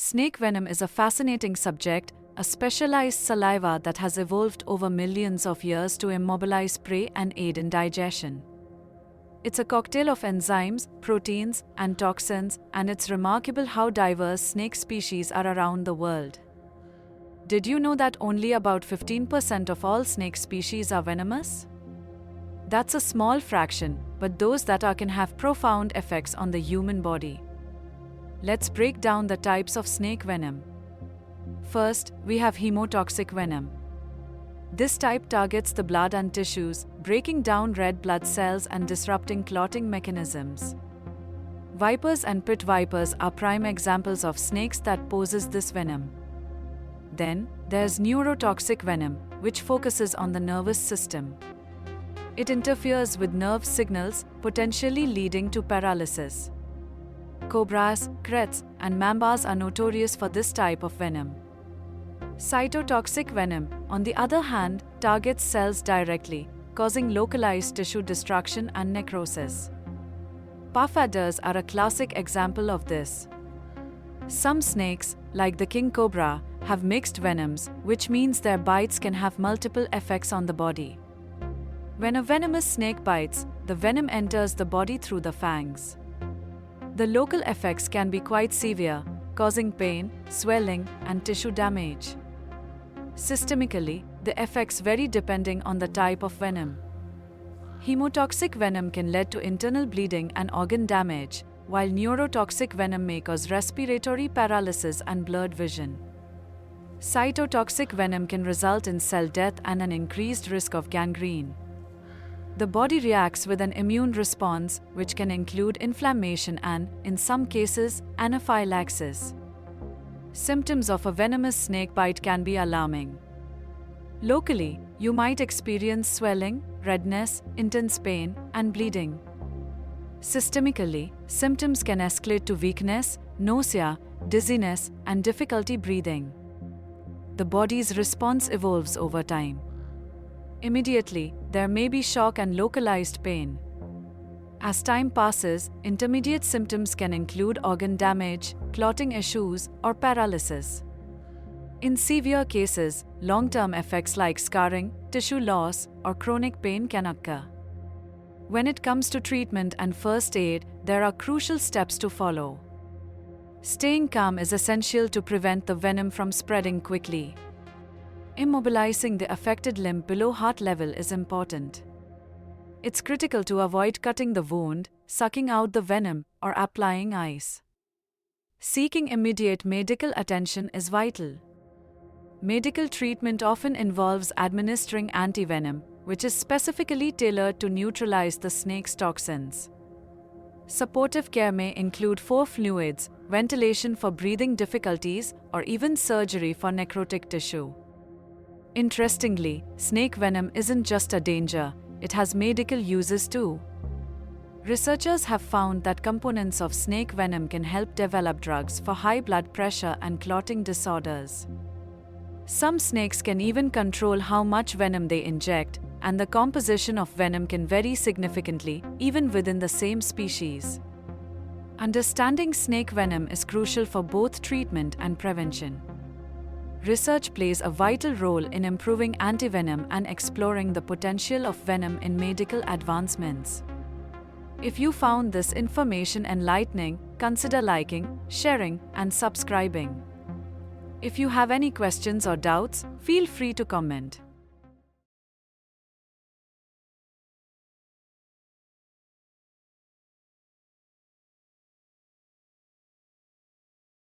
Snake venom is a fascinating subject, a specialized saliva that has evolved over millions of years to immobilize prey and aid in digestion. It's a cocktail of enzymes, proteins, and toxins, and it's remarkable how diverse snake species are around the world. Did you know that only about 15% of all snake species are venomous? That's a small fraction, but those that are can have profound effects on the human body. Let's break down the types of snake venom. First, we have hemotoxic venom. This type targets the blood and tissues, breaking down red blood cells and disrupting clotting mechanisms. Vipers and pit vipers are prime examples of snakes that poses this venom. Then, there's neurotoxic venom, which focuses on the nervous system. It interferes with nerve signals, potentially leading to paralysis. Cobras, kraits, and mambas are notorious for this type of venom. Cytotoxic venom, on the other hand, targets cells directly, causing localized tissue destruction and necrosis. Puff adders are a classic example of this. Some snakes, like the king cobra, have mixed venoms, which means their bites can have multiple effects on the body. When a venomous snake bites, the venom enters the body through the fangs. The local effects can be quite severe, causing pain, swelling, and tissue damage. Systemically, the effects vary depending on the type of venom. Hemotoxic venom can lead to internal bleeding and organ damage, while neurotoxic venom may cause respiratory paralysis and blurred vision. Cytotoxic venom can result in cell death and an increased risk of gangrene. The body reacts with an immune response, which can include inflammation and, in some cases, anaphylaxis. Symptoms of a venomous snake bite can be alarming. Locally, you might experience swelling, redness, intense pain, and bleeding. Systemically, symptoms can escalate to weakness, nausea, dizziness, and difficulty breathing. The body's response evolves over time. Immediately, there may be shock and localized pain. As time passes, intermediate symptoms can include organ damage, clotting issues, or paralysis. In severe cases, long-term effects like scarring, tissue loss, or chronic pain can occur. When it comes to treatment and first aid, there are crucial steps to follow. Staying calm is essential to prevent the venom from spreading quickly. Immobilizing the affected limb below heart level is important. It's critical to avoid cutting the wound, sucking out the venom, or applying ice. Seeking immediate medical attention is vital. Medical treatment often involves administering antivenom, which is specifically tailored to neutralize the snake's toxins. Supportive care may include fluids, ventilation for breathing difficulties, or even surgery for necrotic tissue. Interestingly, snake venom isn't just a danger, it has medical uses too. Researchers have found that components of snake venom can help develop drugs for high blood pressure and clotting disorders. Some snakes can even control how much venom they inject, and the composition of venom can vary significantly, even within the same species. Understanding snake venom is crucial for both treatment and prevention. Research plays a vital role in improving antivenom and exploring the potential of venom in medical advancements. If you found this information enlightening, consider liking, sharing, and subscribing. If you have any questions or doubts, feel free to comment.